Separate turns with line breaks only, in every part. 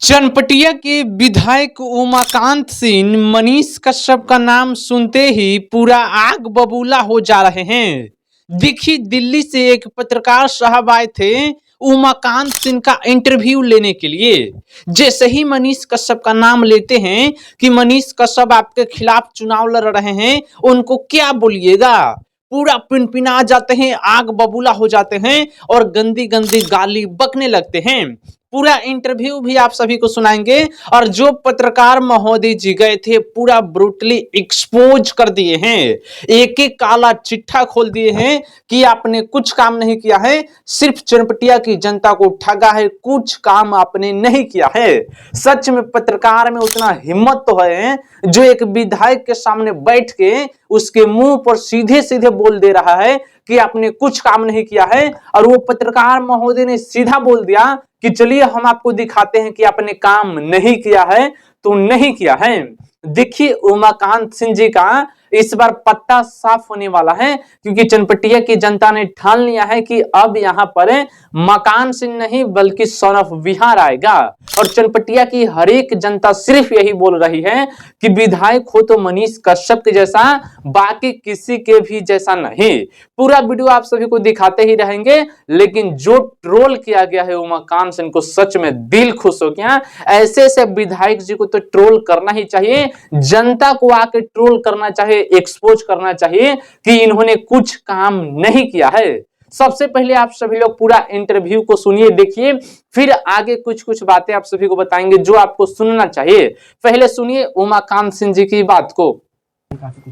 चनपटिया के विधायक उमाकांत सिंह मनीष कश्यप का नाम सुनते ही पूरा आग बबूला हो जा रहे हैं। देखिए, दिल्ली से एक पत्रकार साहब आए थे उमाकांत सिंह का इंटरव्यू लेने के लिए। जैसे ही मनीष कश्यप का नाम लेते हैं कि मनीष कश्यप आपके खिलाफ चुनाव लड़ रहे हैं, उनको क्या बोलिएगा, पूरा पिनपिना जाते हैं, आग बबूला हो जाते हैं और गंदी गंदी गाली बकने लगते हैं। पूरा इंटरव्यू भी आप सभी को सुनाएंगे और जो पत्रकार महोदय जी गए थे पूरा ब्रूटली एक्सपोज कर दिए हैं, एक एक काला चिट्ठा खोल दिए हैं कि आपने कुछ काम नहीं किया है, सिर्फ चनपटिया की जनता को ठगा है, कुछ काम आपने नहीं किया है। सच में पत्रकार में उतना हिम्मत तो है जो एक विधायक के सामने बैठ के उसके मुंह पर सीधे सीधे बोल दे रहा है कि आपने कुछ काम नहीं किया है। और वो पत्रकार महोदय ने सीधा बोल दिया कि चलिए हम आपको दिखाते हैं कि आपने काम नहीं किया है तो नहीं किया है। देखिए, उमाकांत सिंह जी का इस बार पत्ता साफ होने वाला है, क्योंकि चनपटिया की जनता ने ठान लिया है कि अब यहां पर मकान सिंह नहीं बल्कि सन ऑफ बिहार आएगा। और चनपटिया की हर एक जनता सिर्फ यही बोल रही है कि विधायक हो तो मनीष कश्यप के जैसा, बाकी किसी के भी जैसा नहीं। पूरा वीडियो आप सभी को दिखाते ही रहेंगे, लेकिन जो ट्रोल किया गया है उमाकांत सिंह को, सच में दिल खुश हो गया। ऐसे ऐसे विधायक जी को तो ट्रोल करना ही चाहिए, जनता को आके ट्रोल करना चाहिए, एक्सपोज करना चाहिए कि इन्होंने कुछ काम नहीं किया है। सबसे पहले आप सभी लोग पूरा इंटरव्यू को सुनिए, देखिए, फिर आगे कुछ कुछ बातें आप सभी को बताएंगे जो आपको सुनना चाहिए। पहले सुनिए उमाकांत सिंह जी की बात को।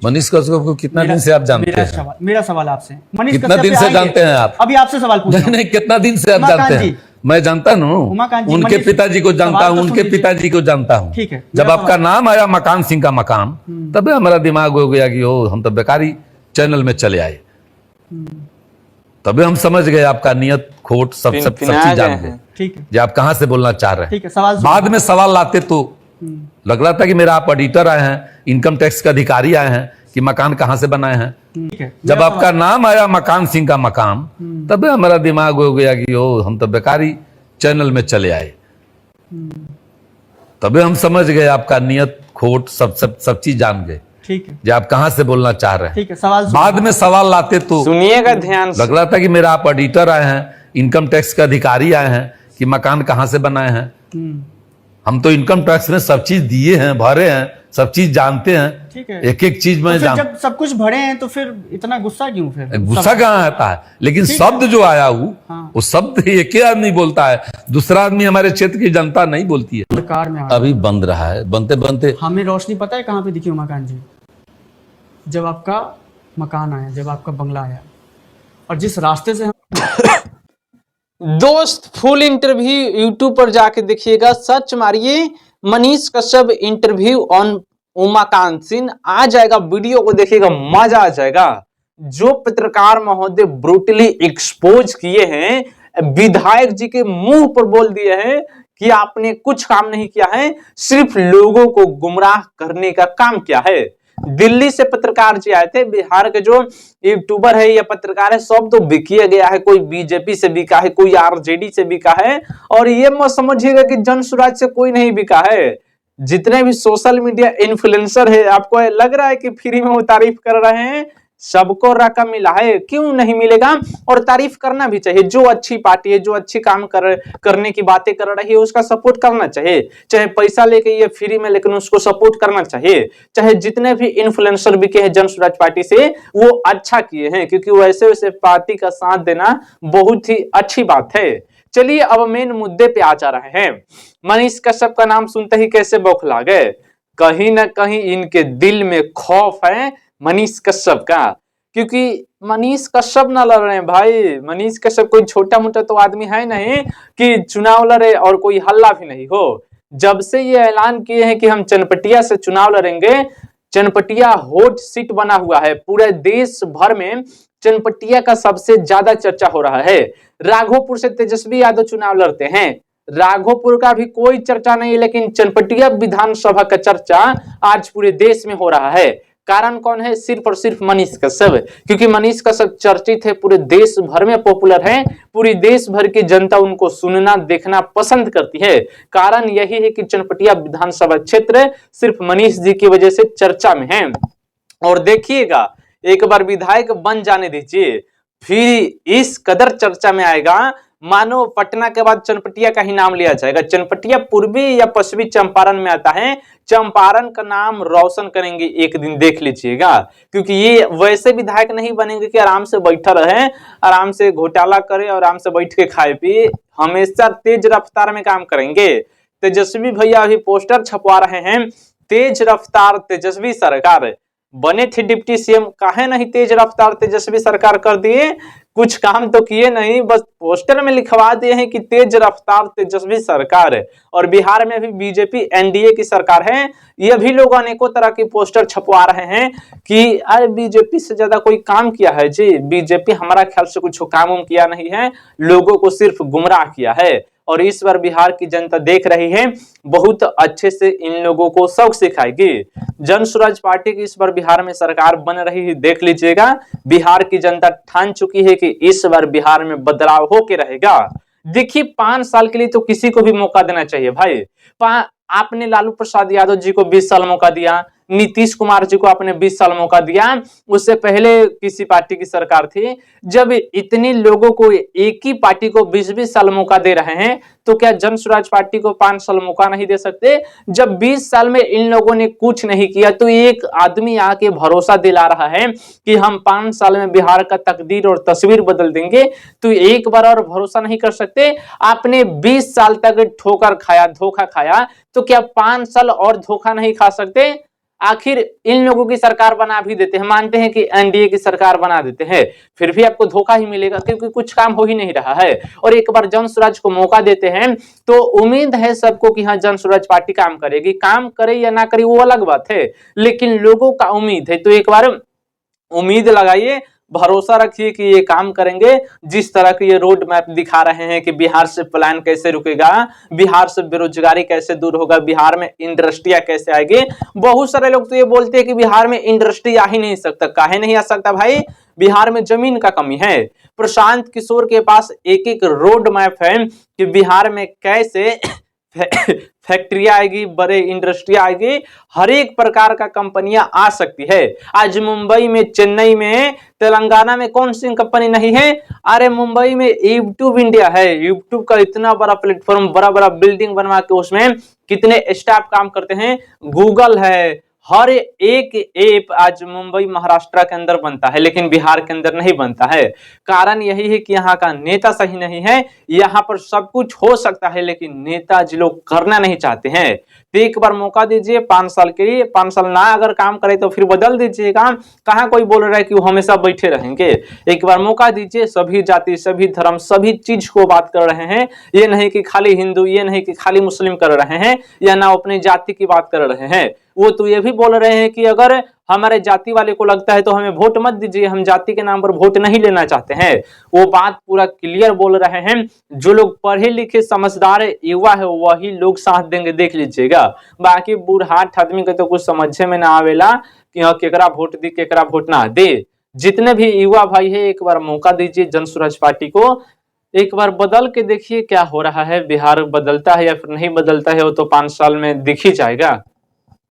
मनीष कश्यप को कितना दिन से आप जानते हैं?
मेरा सवाल आपसे, मनीष
कितना दिन से जानते हैं आप?
अभी आपसे सवाल पूछ रहा हूं।
नहीं, कितना दिन से आप जानते हैं? मैं जानता हूँ, उनके पिताजी को जानता हूँ, उनके पिताजी को जानता हूँ।
ठीक है,
जब आपका नाम आया मकान सिंह का मकाम, तब हमारा दिमाग हो गया कि ओ हम तो बेकारी चैनल में चले आए। तभी हम समझ गए आपका नियत खोट सब चीज जान गए।
ठीक है,
जो आप कहाँ से बोलना चाह रहे हैं।
ठीक है, सवाल
बाद में सवाल लाते तो लग रहा था कि मेरा आप ऑडिटर आए हैं, इनकम टैक्स के अधिकारी आए हैं कि मकान कहाँ से बनाए हैं।
ठीक है,
जब आपका नाम आया मकान सिंह का मकाम, तब हमारा दिमाग हो गया कि ओ हम तो बेकारी चैनल में चले आए। तभी हम समझ गए आपका नियत खोट सब चीज जान गए।
ठीक है,
जो आप कहाँ से बोलना चाह रहे हैं।
ठीक है, सवाल
बाद में सवाल लाते तो
सुनिएगा ध्यान से।
लग रहा था कि मेरा आप ऑडिटर आए हैं, इनकम टैक्स के अधिकारी आए हैं कि मकान कहाँ से बनाए हैं। हम तो इनकम टैक्स में सब चीज दिए हैं, भरे हैं, सब चीज जानते हैं।
ठीक है,
एक एक चीज में
तो जब सब कुछ भरे हैं तो फिर इतना गुस्सा क्यों? फिर
गुस्सा कहाँ आता है? लेकिन शब्द जो आया वो शब्द एक ही आदमी बोलता है, दूसरा आदमी हमारे क्षेत्र की जनता नहीं बोलती है।
सरकार में
अभी बंद रहा है, बनते बनते
हमें रोशनी पता है कहाँ पे दिखी उमाकांत जी? जब आपका मकान आया, जब आपका बंगला आया, और जिस रास्ते से
दोस्त फुल इंटरव्यू यूट्यूब पर जाके देखिएगा, सर्च मारिए मनीष कश्यप इंटरव्यू ऑन उमाकांत सिंह, आ जाएगा, वीडियो को देखिएगा, मजा आ जाएगा। जो पत्रकार महोदय ब्रूटली एक्सपोज किए हैं, विधायक जी के मुंह पर बोल दिए हैं कि आपने कुछ काम नहीं किया है, सिर्फ लोगों को गुमराह करने का काम किया है। दिल्ली से पत्रकार जी आए थे, बिहार के जो यूट्यूबर है या पत्रकार है सब तो बिकिया गया है, कोई बीजेपी से बिका है, कोई आरजेडी से बिका है, और ये मत समझिएगा कि जन स्वराज से कोई नहीं बिका है। जितने भी सोशल मीडिया इन्फ्लुएंसर है, आपको लग रहा है कि फ्री में वो तारीफ कर रहे हैं, सबको रकम मिला है, क्यों नहीं मिलेगा? और तारीफ करना भी चाहिए। जो अच्छी पार्टी है, जो अच्छी काम करने की बातें कर रही है, उसका सपोर्ट करना चाहिए, चाहे पैसा लेके या फ्री में, लेकिन उसको सपोर्ट करना चाहिए। चाहे जितने भी इन्फ्लुएंसर बिके हैं जन स्वराज पार्टी से, वो अच्छा किए हैं, क्योंकि वैसे वैसे पार्टी का साथ देना बहुत ही अच्छी बात है। चलिए अब मेन मुद्दे पे आ जा रहे हैं। मनीष कश्यप का नाम सुनते ही कैसे बौखला गए? कहीं ना कहीं इनके दिल में खौफ है मनीष कश्यप का, क्योंकि मनीष कश्यप ना लड़ रहे हैं भाई। मनीष कश्यप कोई छोटा मोटा तो आदमी है नहीं कि चुनाव लड़े और कोई हल्ला भी नहीं हो। जब से ये ऐलान किए हैं कि हम चनपटिया से चुनाव लड़ेंगे, चनपटिया हॉट सीट बना हुआ है, पूरे देश भर में चनपटिया का सबसे ज्यादा चर्चा हो रहा है। राघोपुर से तेजस्वी यादव चुनाव लड़ते हैं, राघोपुर का भी कोई चर्चा नहीं, लेकिन चनपटिया विधानसभा का चर्चा आज पूरे देश में हो रहा है। कारण कौन है? सिर्फ और सिर्फ मनीष कश्यप, क्योंकि मनीष कश्यप चर्चित है, पूरे देश भर में पॉपुलर है, पूरी देश भर की जनता उनको सुनना देखना पसंद करती है। कारण यही है कि चनपटिया विधानसभा क्षेत्र सिर्फ मनीष जी की वजह से चर्चा में है। और देखिएगा, एक बार विधायक बन जाने दीजिए, फिर इस कदर चर्चा में आएगा, मानो पटना के बाद चनपटिया का ही नाम लिया जाएगा। चनपटिया पूर्वी या पश्चिमी चंपारण में आता है, चंपारण का नाम रोशन करेंगे एक दिन, देख लीजिएगा। क्योंकि ये वैसे विधायक नहीं बनेंगे कि आराम से बैठा रहे, आराम से घोटाला करे और आराम से बैठ के खाए पिए, हमेशा तेज रफ्तार में काम करेंगे। तेजस्वी भैया अभी पोस्टर छपवा रहे हैं, तेज रफ्तार तेजस्वी सरकार। बने थे डिप्टी सीएम, काहे नहीं तेज रफ्तार तेजस्वी सरकार कर दिए? कुछ काम तो किए नहीं, बस पोस्टर में लिखवा दिए हैं कि तेज रफ्तार तेजस्वी सरकार है। और बिहार में भी बीजेपी एनडीए की सरकार है, ये भी लोग अनेकों तरह के पोस्टर छपवा रहे हैं कि अरे बीजेपी से ज्यादा कोई काम किया है जी? बीजेपी हमारा ख्याल से कुछ काम किया नहीं है, लोगों को सिर्फ गुमराह किया है। और इस बार बिहार की जनता देख रही है, बहुत अच्छे से इन लोगों को सबक सिखाएगी। जन स्वराज पार्टी की इस बार बिहार में सरकार बन रही है, देख लीजिएगा। बिहार की जनता ठान चुकी है कि इस बार बिहार में बदलाव होके रहेगा। देखिए, 5 साल के लिए तो किसी को भी मौका देना चाहिए भाई। आपने लालू प्रसाद यादव जी को 20 साल मौका दिया, नीतीश कुमार जी को आपने 20 साल मौका दिया, उससे पहले किसी पार्टी की सरकार थी। जब इतने लोगों को एक ही पार्टी को 20-20 साल मौका दे रहे हैं, तो क्या जन स्वराज पार्टी को 5 साल मौका नहीं दे सकते? जब 20 साल में इन लोगों ने कुछ नहीं किया, तो एक आदमी आके भरोसा दिला रहा है कि हम 5 साल में बिहार का तकदीर और तस्वीर बदल देंगे, तो एक बार और भरोसा नहीं कर सकते? आपने 20 साल तक ठोकर खाया, धोखा खाया, तो क्या 5 साल और धोखा नहीं खा सकते? आखिर इन लोगों की सरकार बना भी देते हैं, मानते हैं कि एनडीए की सरकार बना देते हैं, फिर भी आपको धोखा ही मिलेगा, क्योंकि कुछ काम हो ही नहीं रहा है। और एक बार जन स्वराज को मौका देते हैं, तो उम्मीद है सबको कि हाँ, जन स्वराज पार्टी काम करेगी। काम करे या ना करे वो अलग बात है, लेकिन लोगों का उम्मीद है, तो एक बार उम्मीद लगाइए, भरोसा रखिए कि ये काम करेंगे। जिस तरह के ये रोड मैप दिखा रहे हैं कि बिहार से पलायन कैसे रुकेगा, बिहार से बेरोजगारी कैसे दूर होगा, बिहार में इंडस्ट्रिया कैसे आएगी। बहुत सारे लोग तो ये बोलते हैं कि बिहार में इंडस्ट्री आ ही नहीं सकता। काहे नहीं आ सकता भाई? बिहार में जमीन का कमी है। प्रशांत किशोर के पास एक एक रोड मैप है कि बिहार में कैसे फैक्ट्रियां आएगी, बड़े इंडस्ट्री आएगी, हर एक प्रकार का कंपनियां आ सकती है। आज मुंबई में, चेन्नई में, तेलंगाना में कौन सी कंपनी नहीं है? अरे मुंबई में यूट्यूब इंडिया है। यूट्यूब का इतना बड़ा प्लेटफॉर्म, बड़ा बड़ा बिल्डिंग बनवा के उसमें कितने स्टाफ काम करते हैं। गूगल है, हर एक ऐप आज मुंबई महाराष्ट्र के अंदर बनता है, लेकिन बिहार के अंदर नहीं बनता है। कारण यही है कि यहाँ का नेता सही नहीं है। यहाँ पर सब कुछ हो सकता है, लेकिन नेताजी लोग करना नहीं चाहते हैं। तो एक बार मौका दीजिए 5 साल के लिए। 5 साल ना अगर काम करे तो फिर बदल दीजिएगा। कहाँ कोई बोल रहा है कि वो हमेशा बैठे रहेंगे? एक बार मौका दीजिए। सभी जाति, सभी धर्म, सभी चीज को बात कर रहे हैं। ये नहीं कि खाली हिंदू, ये नहीं कि खाली मुस्लिम कर रहे हैं, या ना अपनी जाति की बात कर रहे हैं। वो तो ये भी बोल रहे हैं कि अगर हमारे जाति वाले को लगता है तो हमें वोट मत दीजिए, हम जाति के नाम पर वोट नहीं लेना चाहते हैं। वो बात पूरा क्लियर बोल रहे हैं। जो लोग पढ़े लिखे समझदार युवा है वही लोग साथ देंगे, देख लीजिएगा। बाकी बूढ़ाट आदमी के तो कुछ समझे में ना आवेला कि हाँ केकरा वोट दी, केकरा वोट ना दे। जितने भी युवा भाई है, एक बार मौका दीजिए जन स्वराज पार्टी को। एक बार बदल के देखिए क्या हो रहा है। बिहार बदलता है या फिर नहीं बदलता है, वो तो 5 साल में दिख ही जाएगा।